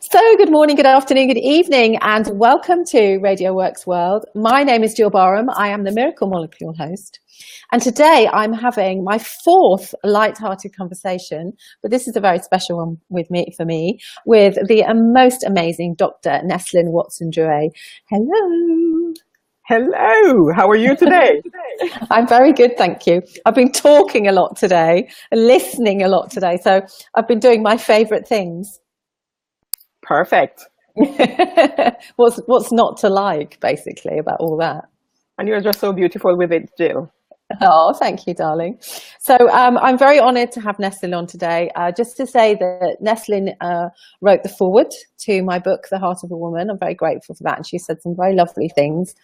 So, good morning, good afternoon, good evening, and welcome to Radio Works World. My name is Gill Barham. I am the Miracle Molecule host. And today I'm having my fourth light-hearted conversation, but this is a very special one with the most amazing Dr. Neslyn Watson-Druee. Hello. Hello. How are you today? I'm very good, thank you. I've been talking a lot today, listening a lot today, so I've been doing my favorite things. Perfect. What's not to like, basically, about all that? And you're just so beautiful with it, Jill. Oh, thank you, darling. So I'm very honoured to have Neslyn on today. Just to say that Neslyn wrote the foreword to my book, The Heart of a Woman. I'm very grateful for that. And she said some very lovely things.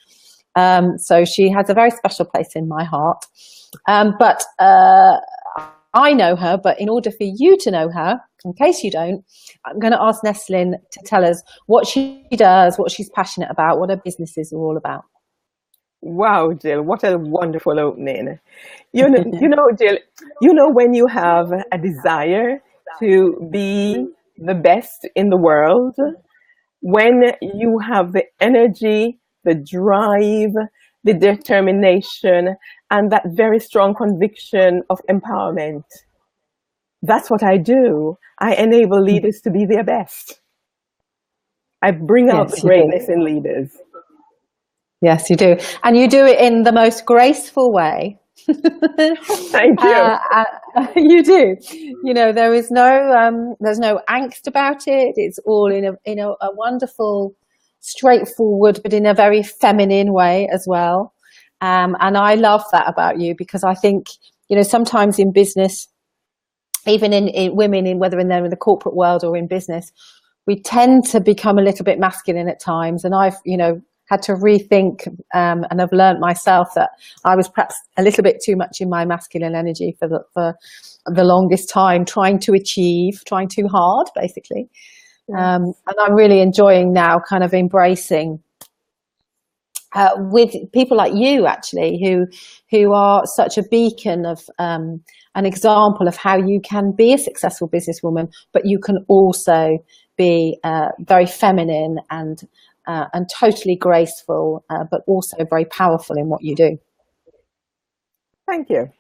So she has a very special place in my heart. But I know her, but in order for you to know her, in case you don't, I'm going to ask Neslyn to tell us what she does, what she's passionate about, what her businesses are all about. Wow, Jill, what a wonderful opening. You know, Jill, when you have a desire to be the best in the world, when you have the energy, the drive, the determination, and that very strong conviction of empowerment. That's what I do. I enable leaders to be their best. I bring out the greatness in leaders. Yes, you do. And you do it in the most graceful way. Thank you. You do. You know, there's no angst about it. It's all in a wonderful, straightforward, but in a very feminine way as well. And I love that about you, because I think, sometimes in business, even in women, whether they're in the corporate world or in business, we tend to become a little bit masculine at times. And I've, had to rethink and I've learned myself that I was perhaps a little bit too much in my masculine energy for the longest time, trying too hard, basically. Yes. And I'm really enjoying now kind of embracing with people like you, actually, who are such a beacon of an example of how you can be a successful businesswoman, but you can also be very feminine and totally graceful, but also very powerful in what you do. Thanand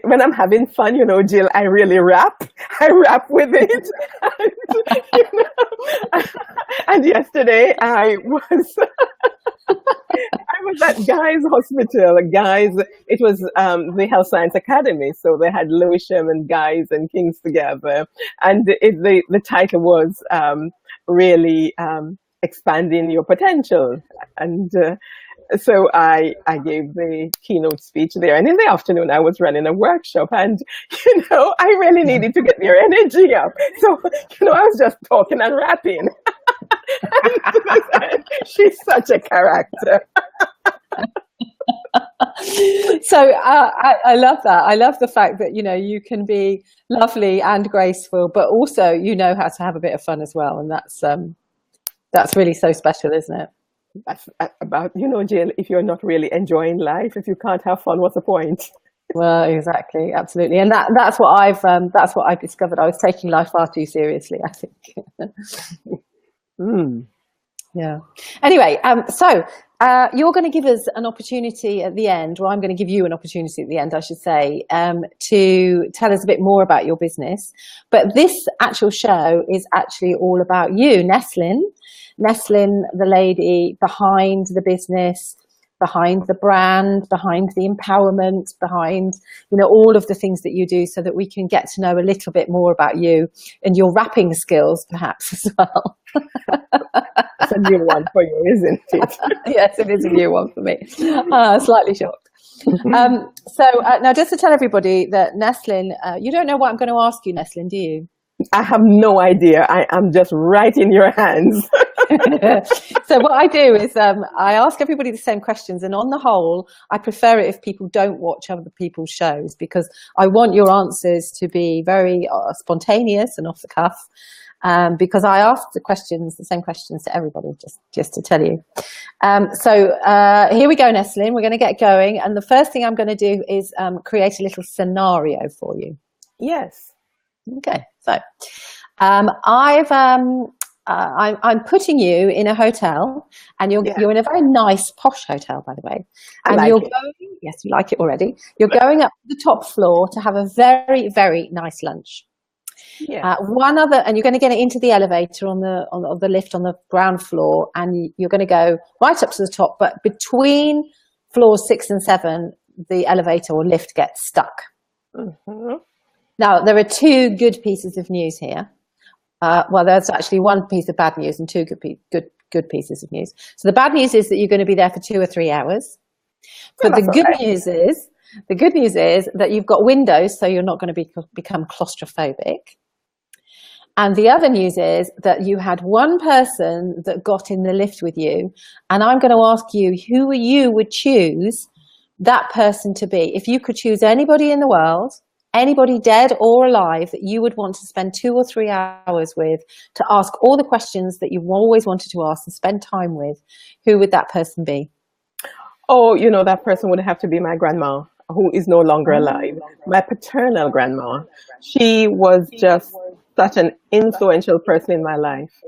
when I'm having fun, Jill, I really rap. I rap with it. And yesterday I was at Guy's Hospital. It was the Health Science Academy, so they had Lewisham and Guy's and King's together, and the title was really expanding your potential. And so I gave the keynote speech there, and in the afternoon I was running a workshop, and I really needed to get their energy up, so I was just talking and rapping. She's such a character. So I love that. I love the fact that you can be lovely and graceful, but also how to have a bit of fun as well, and that's really so special, isn't it? That's about Jill, if you're not really enjoying life, if you can't have fun, what's the point? Well, exactly, absolutely, and that's what I've discovered. I was taking life far too seriously, I think. Yeah. Anyway, so you're going to give us an opportunity at the end, or I'm going to give you an opportunity at the end, I should say, to tell us a bit more about your business. But this actual show is actually all about you, Neslyn. Neslyn, the lady behind the business, behind the brand, behind the empowerment, behind, all of the things that you do, so that we can get to know a little bit more about you and your rapping skills, perhaps, as well. It's a new one for you, isn't it? Yes, it is a new one for me. Slightly shocked. So now, just to tell everybody that Neslyn, you don't know what I'm going to ask you, Neslyn, do you? I have no idea. I am just right in your hands. So what I do is I ask everybody the same questions, and on the whole, I prefer it if people don't watch other people's shows, because I want your answers to be very spontaneous and off the cuff, because I ask the same questions to everybody, just to tell you. So here we go, Neslyn. We're going to get going, and the first thing I'm going to do is create a little scenario for you. Yes. Okay, so I'm putting you in a hotel, and you're in a very nice posh hotel, by the way. And I like it. Yes, you like it already. You're going up to the top floor to have a very, very nice lunch. Yeah. And you're going to get into the elevator on the lift on the ground floor, and you're going to go right up to the top. But between floors 6 and 7, the elevator or lift gets stuck. Mm-hmm. Now, there are 2 good pieces of news here. Well, there's actually 1 piece of bad news and 2 good pieces of news. So the bad news is that you're going to be there for 2 or 3 hours. But the good news is that you've got windows, so you're not going to become claustrophobic. And the other news is that you had 1 person that got in the lift with you, and I'm going to ask you who you would choose that person to be. If you could choose anybody in the world, anybody dead or alive that you would want to spend 2 or 3 hours with, to ask all the questions that you've always wanted to ask and spend time with, who would that person be? Oh, that person would have to be my grandma, who is no longer alive. My paternal grandma. She was just such an influential person in my life.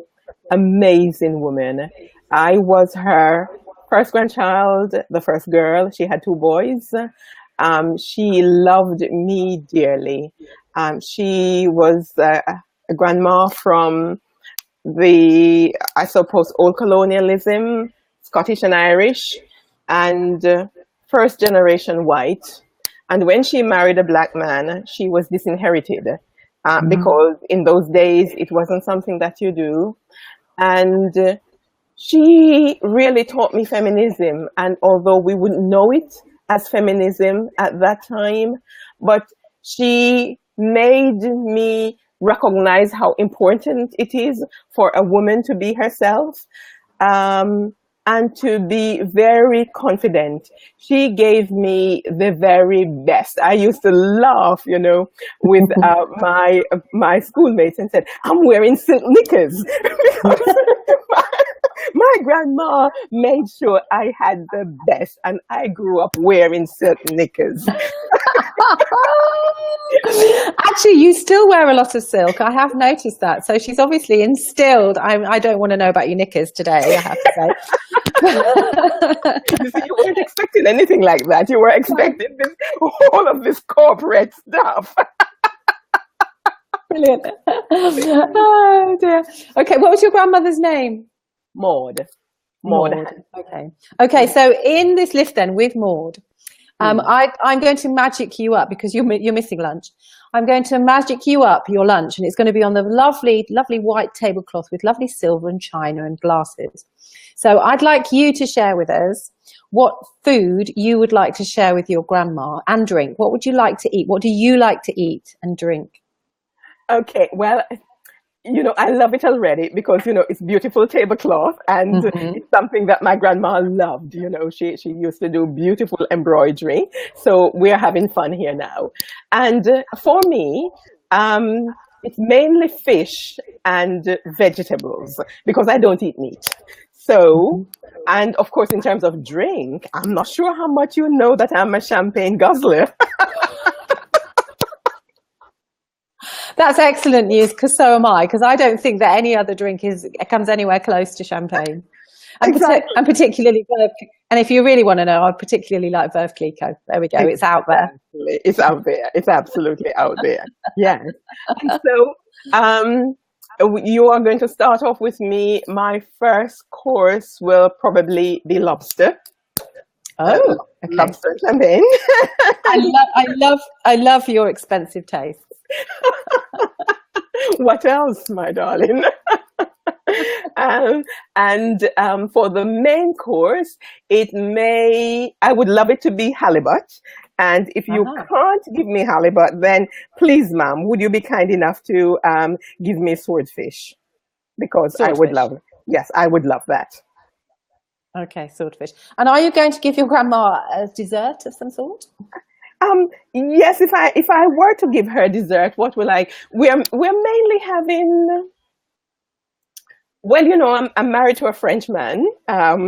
Amazing woman. I was her first grandchild, the first girl. She had 2 boys. She loved me dearly. She was a grandma from the, I suppose, old colonialism, Scottish and Irish, and first generation white. And when she married a black man, she was disinherited because in those days it wasn't something that you do. And she really taught me feminism. And although we wouldn't know it as feminism at that time, but she made me recognize how important it is for a woman to be herself. And to be very confident. She gave me the very best. I used to laugh, with my schoolmates and said, I'm wearing silk knickers. Because my grandma made sure I had the best, and I grew up wearing silk knickers. Actually, you still wear a lot of silk. I have noticed that. So she's obviously instilled. I don't want to know about your knickers today, I have to say. You see, you weren't expecting anything like that. You were expecting all of this corporate stuff. Brilliant. Oh dear. Okay, what was your grandmother's name? Maud. Okay. So in this lift then with Maud, I'm going to magic you up because you're missing lunch. I'm going to magic you up your lunch, and it's going to be on the lovely, lovely white tablecloth with lovely silver and china and glasses. So I'd like you to share with us what food you would like to share with your grandma and drink. What would you like to eat? What do you like to eat and drink? Okay, well, I love it already because, it's beautiful tablecloth, and it's something that my grandma loved. She used to do beautiful embroidery. So we're having fun here now. And for me, it's mainly fish and vegetables because I don't eat meat. So, and of course, in terms of drink, I'm not sure how much you know that I'm a champagne guzzler. That's excellent news, because so am I, because I don't think that any other drink comes anywhere close to champagne. Exactly. And particularly, and if you really want to know, I particularly like Veuve Clicquot. There we go, it's out there. It's out there. It's absolutely out there. Yes. And so, you are going to start off with me. My first course will probably be lobster. Oh, okay. Lobster champagne. I love your expensive taste. What else, my darling? For the main course, I would love it to be halibut. And if you can't give me halibut, then please, ma'am, would you be kind enough to give me swordfish? Because I would love that. Okay, swordfish. And are you going to give your grandma a dessert of some sort? Yes, if I were to give her dessert, what will we're mainly having, well, I'm married to a Frenchman. Are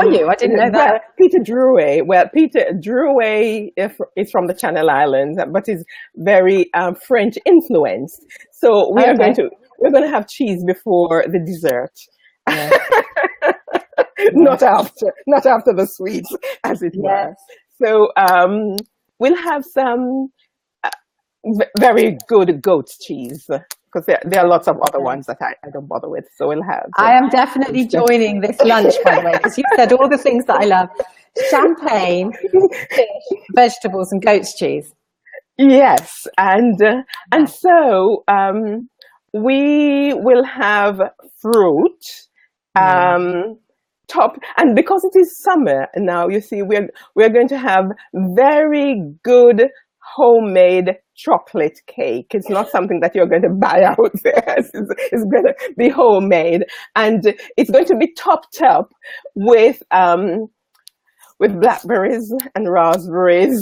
you? I didn't know that. Well, Peter Druee. Well, Peter Druee is from the Channel Islands, but is very French influenced. So we are going to we're going to have cheese before the dessert. Yes. Not after the sweets, as it were. Yes. So we'll have some very good goat's cheese, because there are lots of other ones that I don't bother with. So we'll have. I am definitely joining this lunch, by the way, because you said all the things that I love: champagne, fish, vegetables, and goat's cheese. Yes, and so we will have fruit. Top, and because it is summer now, you see, we're going to have very good homemade chocolate cake. It's not something that you're going to buy out there. It's going to be homemade, and it's going to be topped up with blackberries and raspberries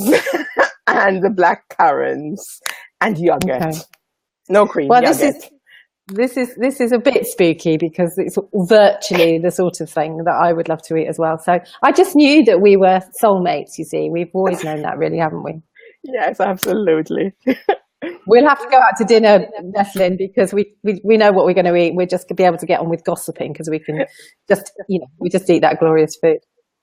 and the black currants and yogurt. Okay. No cream, well, yogurt. This is a bit spooky, because it's virtually the sort of thing that I would love to eat as well. So I just knew that we were soulmates, you see. We've always known that, really, haven't we? Yes, absolutely. We'll have to go out to dinner, Neslyn, because we know what we're going to eat. We're just going to be able to get on with gossiping, because we can just, we just eat that glorious food.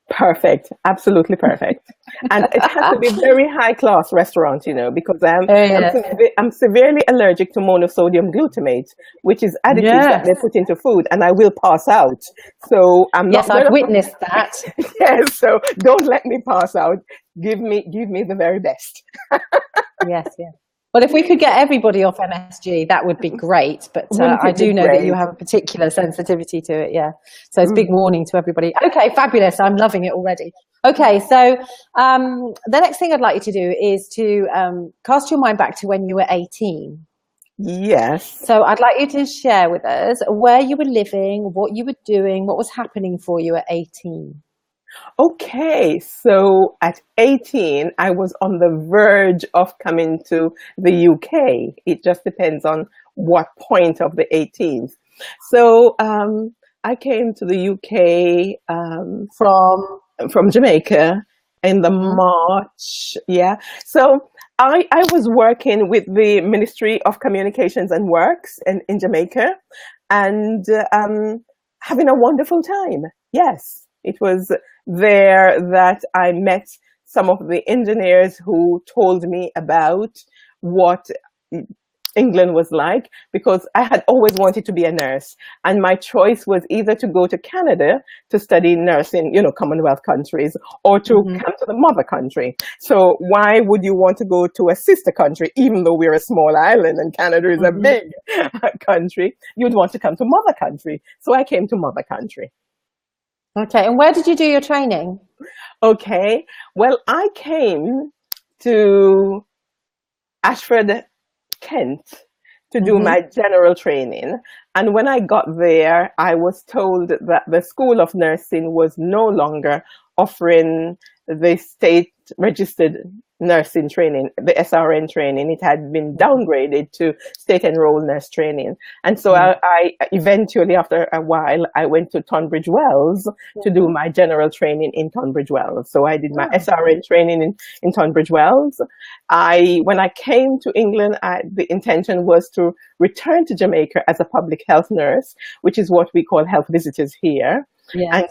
Perfect. Absolutely perfect. And it has to be a very high class restaurant, because I'm severely allergic to monosodium glutamate, which is additives that they put into food, and I will pass out. So I've witnessed that. Yes. So don't let me pass out. Give me the very best. Yes. Well, if we could get everybody off MSG, that would be great. But I do know that you have a particular sensitivity to it. Yeah. So it's a big warning to everybody. Okay, fabulous. I'm loving it already. Okay, so the next thing I'd like you to do is to cast your mind back to when you were 18. Yes. So I'd like you to share with us where you were living, what you were doing, what was happening for you at 18. Okay, so at 18, I was on the verge of coming to the UK. It just depends on what point of the 18th. So I came to the UK from Jamaica in the March. Yeah. So I was working with the Ministry of Communications and Works in Jamaica, and having a wonderful time. Yes. It was there that I met some of the engineers who told me about what England was like, because I had always wanted to be a nurse, and my choice was either to go to Canada to study nursing, Commonwealth countries, or to come to the mother country. So why would you want to go to a sister country, even though we're a small island and Canada is a big country? You'd want to come to mother country. So I came to mother country. Okay, and where did you do your training? Okay, well, I came to Ashford, Kent, to do my general training. And when I got there, I was told that the School of Nursing was no longer offering the state registered nursing training, the SRN training. It had been downgraded to state enrolled nurse training. And so I eventually, after a while, I went to Tunbridge Wells to do my general training in Tunbridge Wells. So I did my SRN training in Tunbridge Wells. When I came to England, the intention was to return to Jamaica as a public health nurse, which is what we call health visitors here. Yeah.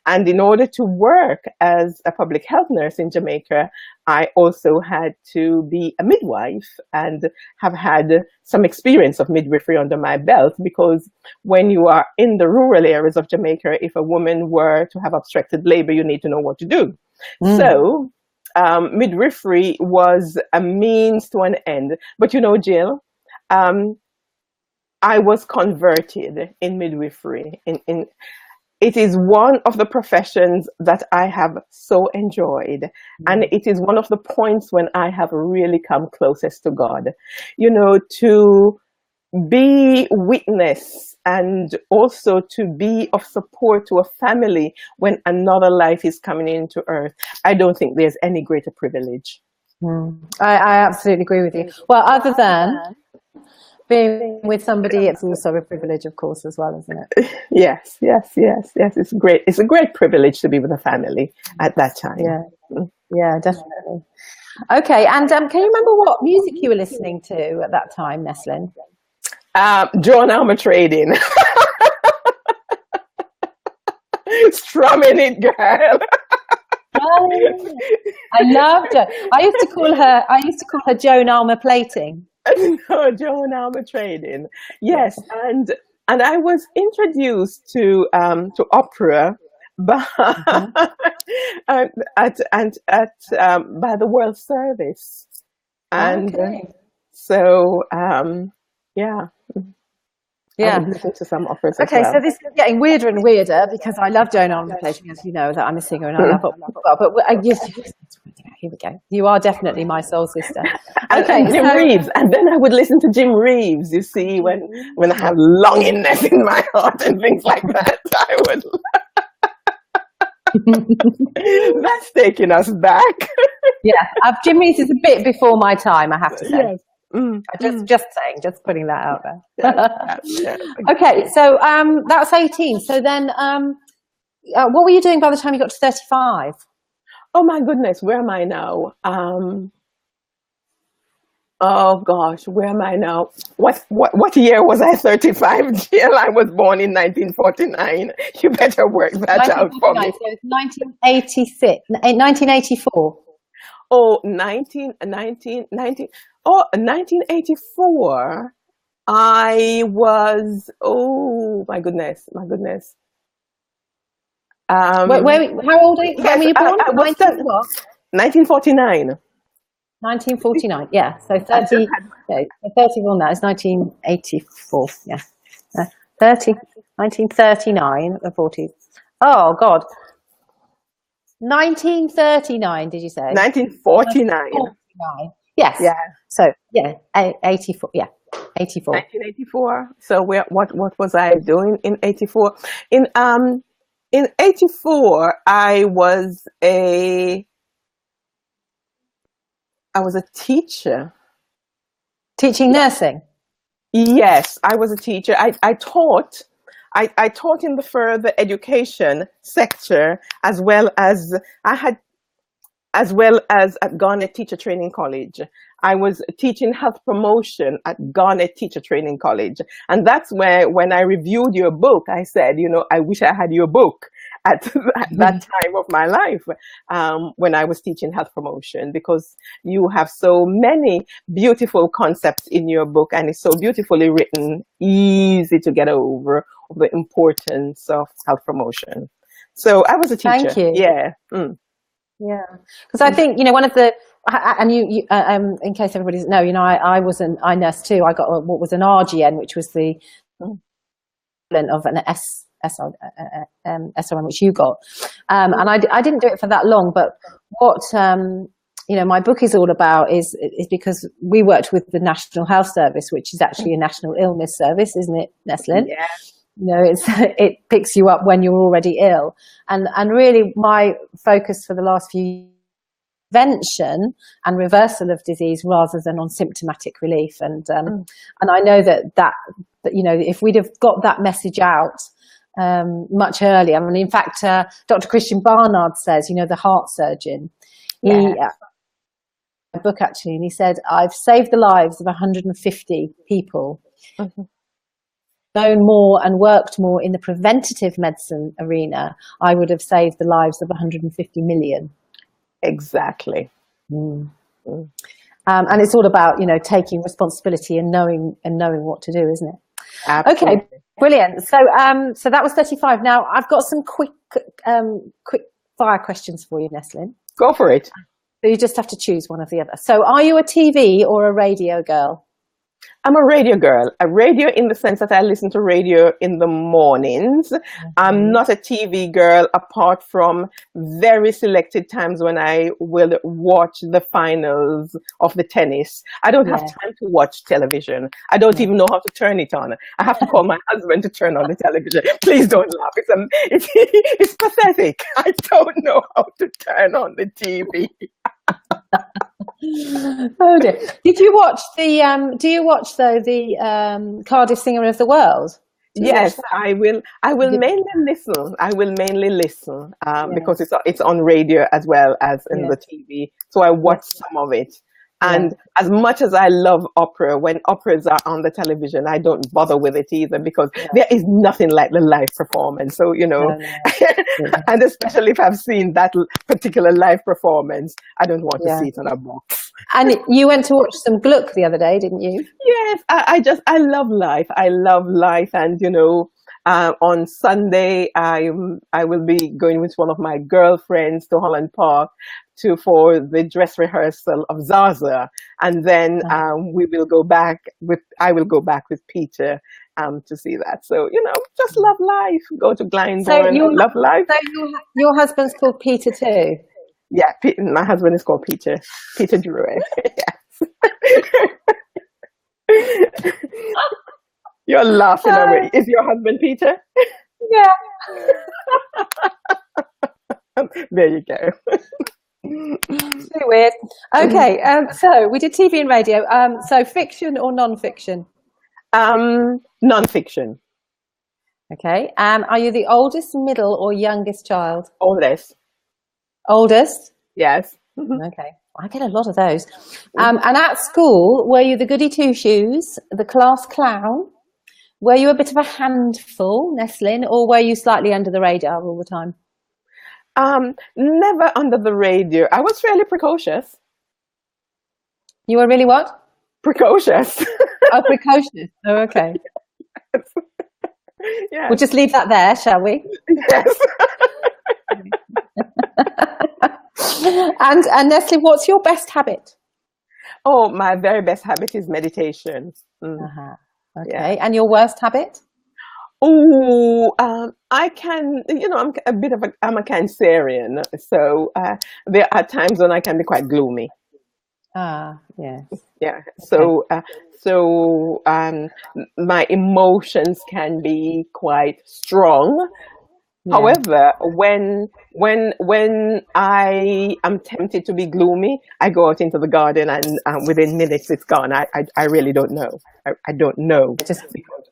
And in order to work as a public health nurse in Jamaica, I also had to be a midwife and have had some experience of midwifery under my belt, because when you are in the rural areas of Jamaica, if a woman were to have obstructed labor, you need to know what to do. So midwifery was a means to an end. But Jill, I was converted in midwifery. It is one of the professions that I have so enjoyed. And it is one of the points when I have really come closest to God. To be witness and also to be of support to a family when another life is coming into earth. I don't think there's any greater privilege. I absolutely agree with you. Well, other than being with somebody, it's also a privilege, of course, as well, isn't it? Yes. It's great. It's a great privilege to be with a family at that time. Yeah, definitely. Okay, and can you remember what music you were listening to at that time, Neslyn? Joan Armour trading. Strumming it, girl. Oh, I loved her. I used to call her Joan Armour plating. No, Joan Armour trading. Yes, and I was introduced to opera by by the World Service, and so yeah. I would listen to some operas as well. So this is getting weirder and weirder because I love Joan Armour plating, as you know, that I'm a singer and I love opera. But yes, here we go. You are definitely my soul sister. Okay, and Jim Reeves, and then I would listen to Jim Reeves. You see, when I have longingness in my heart and things like that, I would. That's taking us back. Yeah, Jim Reeves is a bit before my time, I have to say. Yes. Just saying, just putting that out there. Okay, so that was 18. So then, what were you doing by the time you got to 35? Oh my goodness, where am I now? Oh gosh, where am I now? What year was I 35? Jill, I was born in 1949. You better work that out for me. So it's 1986, 1984. Oh, 1984, I was, oh my goodness. How old are you? When were you born? 1949. 1949, yeah. So 30, 31 now is 1984, yeah. 1939, the 40s. Oh, God. 1939, did you say? 1949. 1949. Yes. Yeah. So, yeah, 84. Yeah, 84. 1984. So what was I doing in 84? In 84, I was a teacher. Teaching nursing? Yes, I was a teacher. I taught in the further education sector as well as at Garnet Teacher Training College. I was teaching health promotion at Garnet Teacher Training College. And that's where, when I reviewed your book, I said, I wish I had your book at that time of my life, when I was teaching health promotion, because you have so many beautiful concepts in your book, and it's so beautifully written, easy to get over, of the importance of health promotion. So I was a teacher. Thank you. Yeah. Yeah, because I think one of the, and you in case everybody doesn't know, I nursed too. I got what was an RGN, which was the equivalent of an SRN, which you got, and I didn't do it for that long. But what my book is all about is because we worked with the National Health Service, which is actually a national illness service, isn't it, Neslyn? Yeah. It picks you up when you're already ill, and really my focus for the last few years, prevention and reversal of disease rather than on symptomatic relief. And I know that if we'd have got that message out much earlier, I mean, in fact, Dr. Christian Barnard says, the heart surgeon, a book actually, and he said, I've saved the lives of 150 people. Mm-hmm. Known more and worked more in the preventative medicine arena, I would have saved the lives of 150 million. Exactly. And it's all about taking responsibility and knowing what to do, isn't it? Absolutely. Okay, brilliant. So so that was 35. Now I've got some quick fire questions for you, Neslyn. Go for it. So you just have to choose one or the other. So are you a TV or a radio girl? I'm a radio girl. A radio in the sense that I listen to radio in the mornings. Mm-hmm. I'm not a TV girl apart from very selected times when I will watch the finals of the tennis. I don't have time to watch television. I don't even know how to turn it on. I have to call my husband to turn on the television. Please don't laugh. It's pathetic. I don't know how to turn on the TV. Oh dear. Did you watch the do you watch the Cardiff Singer of the World? Yes, I will mainly listen. Because it's on radio as well as in the TV. So I watched some of it. And as much as I love opera, when operas are on the television, I don't bother with it either, because there is nothing like the live performance. So, No. and especially if I've seen that particular live performance, I don't want to see it on a box. And you went to watch some Gluck the other day, didn't you? Yes, I love life. I love life. And, on Sunday, I will be going with one of my girlfriends to Holland Park for the dress rehearsal of Zaza. And then I will go back with Peter to see that. So, just love life. Go to Glyndebourne, love life. So your husband's called Peter too? Yeah, my husband is called Peter Druee. Yes. You're laughing already. Is your husband Peter? Yeah. There you go. Too weird. Okay, so we did TV and radio. So fiction or non-fiction? Non-fiction. Okay. Are you the oldest, middle, or youngest child? Oldest. Oldest? Yes. Okay. I get a lot of those. And at school, were you the goody two-shoes, the class clown? Were you a bit of a handful, Neslyn, or were you slightly under the radar all the time? Never under the radar. I was fairly precocious. You were really what? Precocious. Oh, precocious. Oh, okay. Yes. We'll just leave that there, shall we? Yes. And Neslyn, what's your best habit? Oh, my very best habit is meditation. Okay. Yeah. And your worst habit? Oh, I can, I'm a Cancerian, so there are times when I can be quite gloomy. Yes. Yeah. So my emotions can be quite strong. Yeah. However, when I am tempted to be gloomy, I go out into the garden, and within minutes it's gone. I really don't know. I don't know, just because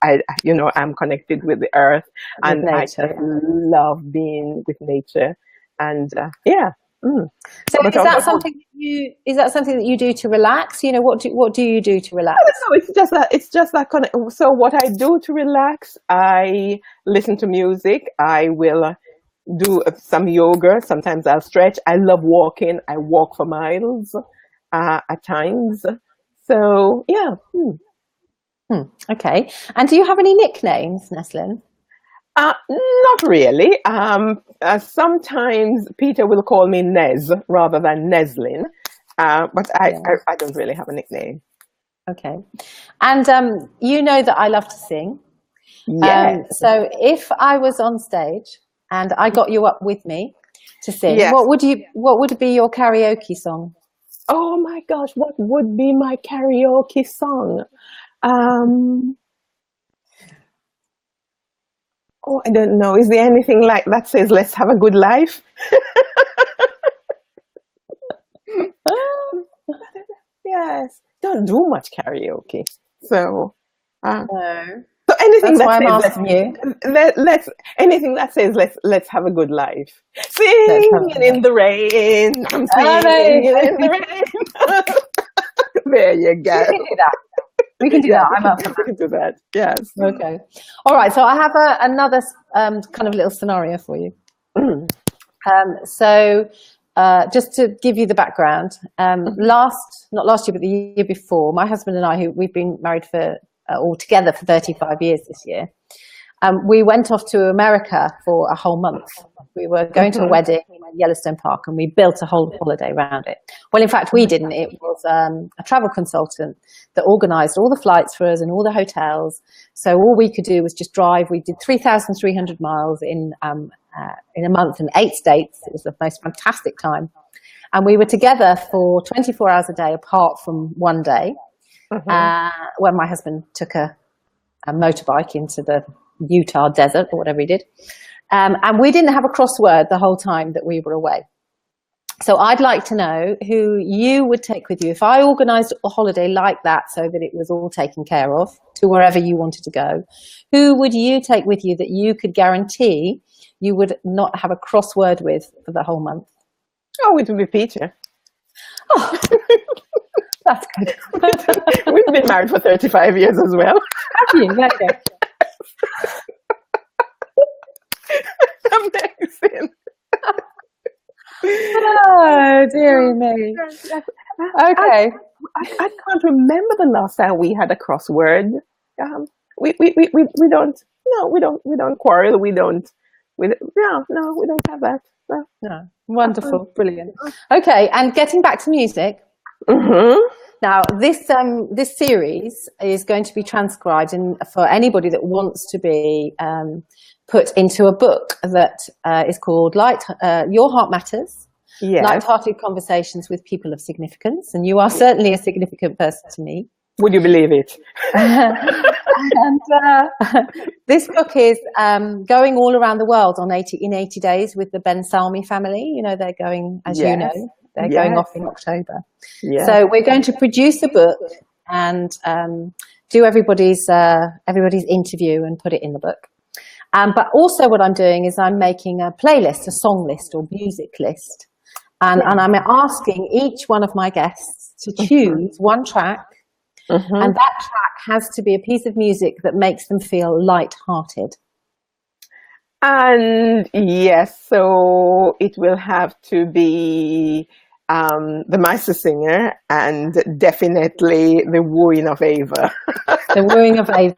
I'm connected with the earth, and I just love being with nature, and yeah. So is that something that you do to relax? What do you do to relax? No, it's just that kind of. So what I do to relax, I listen to music. I will do some yoga. Sometimes I'll stretch. I love walking. I walk for miles at times. So yeah. Okay. And do you have any nicknames, Neslyn? Not really. Sometimes Peter will call me Nez rather than Neslyn, but I don't really have a nickname. Okay. And you know that I love to sing. Yes. So if I was on stage and I got you up with me to sing, yes. what would be your karaoke song? Oh my gosh, what would be my karaoke song? Oh, I don't know. Is there anything like that says, let's have a good life? Yes. Don't do much karaoke. So, no. So anything anything that says, let's have a good life. Singing in the rain. I'm singing in the rain. There you go. We can do that. I'm up for that. We can do that. Yes. Okay. All right. So I have another kind of little scenario for you. So just to give you the background, not last year, but the year before, my husband and I, we've been married for all together for 35 years this year. We went off to America for a whole month. We were going to a wedding in Yellowstone Park, and we built a whole holiday around it. Well, in fact, we didn't. It was a travel consultant that organised all the flights for us and all the hotels. So all we could do was just drive. We did 3,300 miles in a month in 8 states. It was the most fantastic time. And we were together for 24 hours a day, apart from one day, when my husband took a motorbike into the Utah desert or whatever he did. And we didn't have a crossword the whole time that we were away. So I'd like to know who you would take with you. If I organised a holiday like that so that it was all taken care of to wherever you wanted to go, who would you take with you that you could guarantee you would not have a crossword with for the whole month? Oh, it would be Peter. Oh, That's good. We've been married for 35 years as well. Have you? There you go. Amazing. Oh, dearie me. Okay. I can't remember the last time we had a crossword. We don't. No, we don't quarrel. We don't. No, we don't have that. No. No. Wonderful, brilliant. Okay, and getting back to music. Mm-hmm. Now, this series is going to be transcribed, and for anybody that wants to be put into a book that is called Your Heart Matters. Yes. Light-hearted conversations with people of significance, and you are certainly a significant person to me. Would you believe it? And this book is going all around the world in 80 days with the Ben Salmi family. You know, they're going, as you know, they're going off in October. Yes. So we're going to produce a book and do everybody's interview and put it in the book. But also what I'm doing is I'm making a playlist, a song list or music list. And I'm asking each one of my guests to choose one track. Mm-hmm. And that track has to be a piece of music that makes them feel light-hearted. And yes, so it will have to be the Master Singer and definitely the Wooing of Ava. The Wooing of Ava.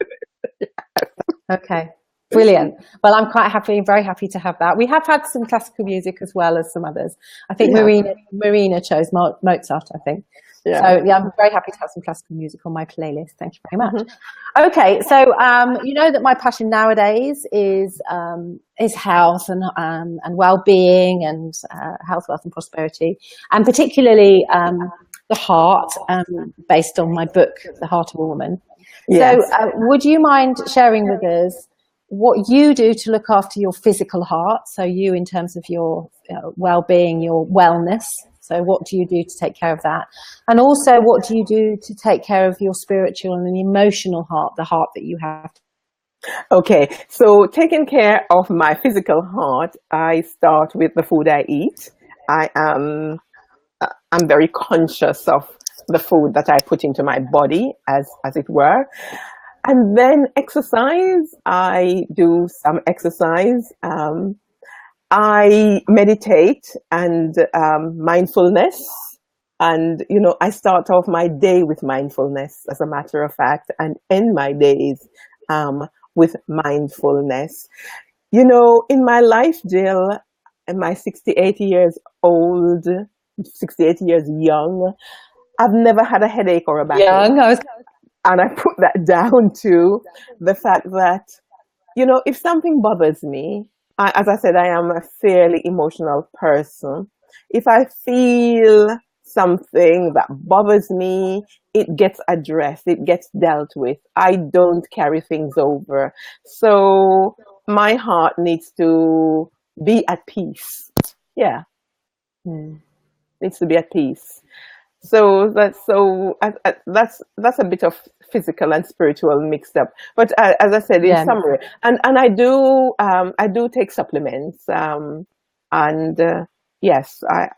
Okay. Brilliant. Well, I'm quite happy, very happy to have that. We have had some classical music as well as some others. I think Marina chose Mozart, I think. Yeah. So yeah, I'm very happy to have some classical music on my playlist. Thank you very much. Mm-hmm. Okay, so you know that my passion nowadays is health and well-being and health, wealth, and prosperity, and particularly the heart, based on my book, The Heart of a Woman. Yes. So, would you mind sharing with us what you do to look after your physical heart? So, you in terms of your well-being, your wellness. So what do you do to take care of that? And also, what do you do to take care of your spiritual and emotional heart, the heart that you have? Okay, so taking care of my physical heart, I start with the food I eat. I'm very conscious of the food that I put into my body, as it were. And then exercise, I do some exercise. I meditate and mindfulness, and I start off my day with mindfulness, as a matter of fact, and end my days with mindfulness. In my life, Jill, am I 68 years old, 68 years young? I've never had a headache or a backache. And I put that down to the fact that, if something bothers me, as I said, I am a fairly emotional person. If I feel something that bothers me, it gets addressed, it gets dealt with. I don't carry things over. So my heart needs to be at peace. Yeah. Needs to be at peace. So that's a bit of physical and spiritual mixed up. But as I said, in summary, and I do take supplements. Yes, I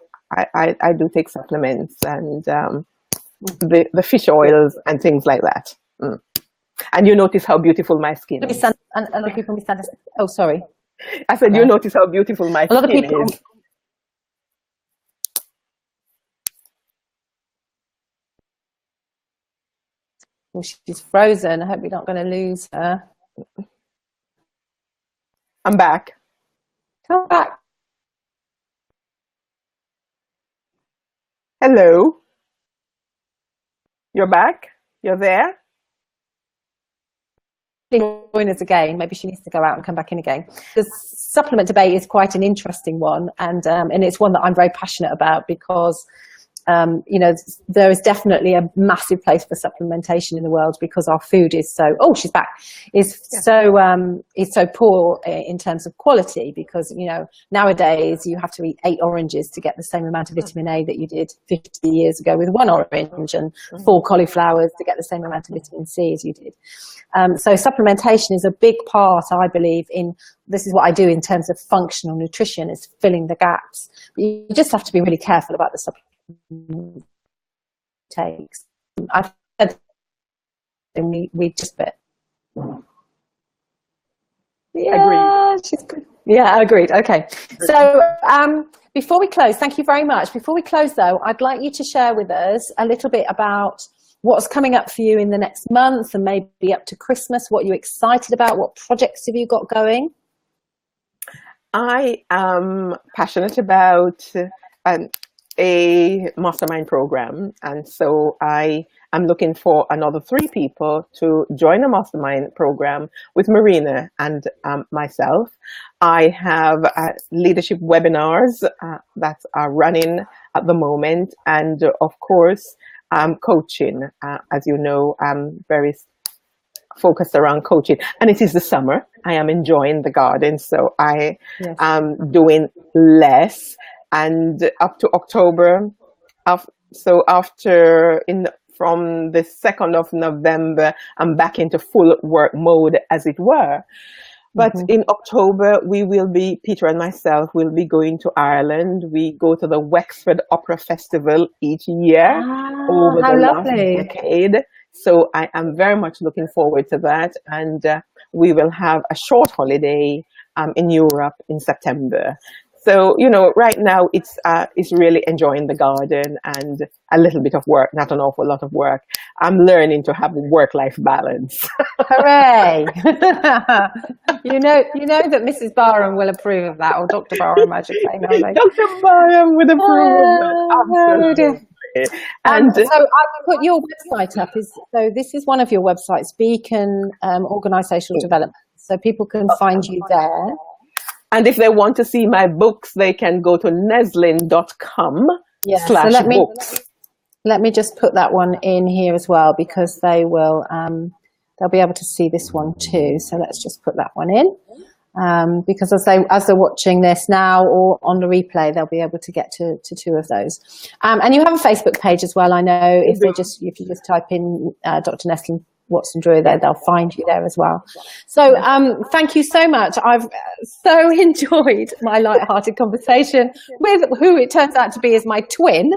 do take supplements and the fish oils and things like that. And you notice how beautiful my skin is. And a lot of people misunderstand. Oh, sorry. I said, you notice how beautiful my skin is. Well, she's frozen. I hope you're not going to lose her. I'm back. Come back. Hello. You're back? You're there? Join us again. Maybe she needs to go out and come back in again. The supplement debate is quite an interesting one, and it's one that I'm very passionate about because there is definitely a massive place for supplementation in the world because our food is so, she's back, is so poor in terms of quality because, nowadays you have to eat 8 oranges to get the same amount of vitamin A that you did 50 years ago with 1 orange and 4 cauliflowers to get the same amount of vitamin C as you did. So supplementation is a big part, I believe, this is what I do in terms of functional nutrition, is filling the gaps. But you just have to be really careful about the supplement takes. I've said we just bit. Yeah, agreed. She's good. Yeah, agreed. Okay. So before we close, thank you very much. Before we close, though, I'd like you to share with us a little bit about what's coming up for you in the next month and maybe up to Christmas, what you're excited about, what projects have you got going? I am passionate about a mastermind program, and so I am looking for another 3 people to join a mastermind program with Marina and myself. I have leadership webinars that are running at the moment, and of course coaching. As you know, I'm very focused around coaching, and it is the summer. I am enjoying the garden, so I am doing less. And up to October, so from the 2nd of November, I'm back into full work mode, as it were. But in October, Peter and myself will be going to Ireland. We go to the Wexford Opera Festival each year over the last decade. So I am very much looking forward to that. And we will have a short holiday in Europe in September. So, you know, right now it's really enjoying the garden and a little bit of work, not an awful lot of work. I'm learning to have a work-life balance. Hooray! you know that Mrs. Barham will approve of that, or Dr. Barham, I should say. Dr. Barham would approve of that. Absolutely. And so I put your website up. So this is one of your websites, Beacon Organisational Development. So people can find you there. And if they want to see my books, they can go to neslyn.com/books. Let me just put that one in here as well, because they'll be able to see this one too. So let's just put that one in, because as they're watching this now or on the replay, they'll be able to get to 2 of those. And you have a Facebook page as well. I know if you just type in Dr. Neslyn Watson-Druee, they'll find you there as well. So thank you so much. I've so enjoyed my light-hearted conversation with who it turns out to be is my twin.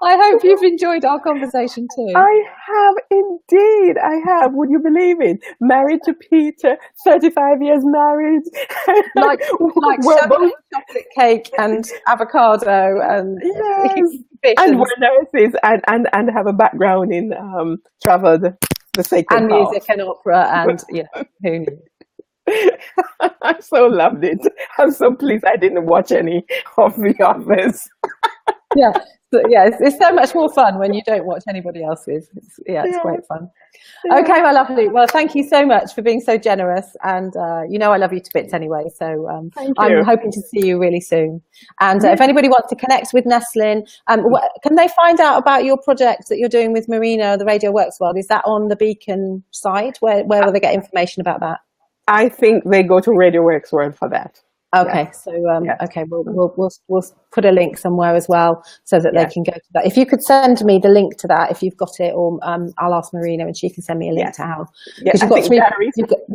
I hope you've enjoyed our conversation too. I have indeed. I have. Would you believe it? Married to Peter, 35 years married. like chocolate cake and avocado and and we're nurses and have a background in travel, the sacred and music and opera and who knew. I so loved it. I'm so pleased I didn't watch any of the others. It's so much more fun when you don't watch anybody else's. It's great fun. Okay, my lovely. Well, thank you so much for being so generous, and I love you to bits anyway. So I'm hoping to see you really soon. And if anybody wants to connect with Neslyn, can they find out about your project that you're doing with Marina, the Radio Works World? Is that on the Beacon site? Where will they get information about that? I think they go to Radio Works World for that. Okay, so we'll put a link somewhere as well so that they can go to that. If you could send me the link to that, if you've got it, or I'll ask Marina and she can send me a link to how. Because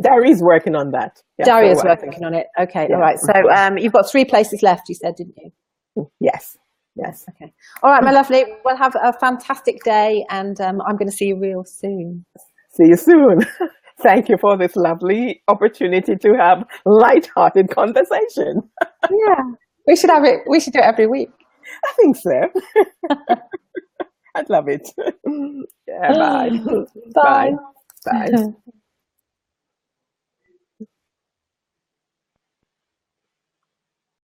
Dari's working on that. Daria's working on it. Okay, all right. So you've got 3 places left, you said, didn't you? Yes. Okay. All right, my lovely. We'll have a fantastic day, and I'm going to see you real soon. See you soon. Thank you for this lovely opportunity to have light-hearted conversation. We should have it. We should do it every week. I think so. I'd love it. Bye. Bye. Bye.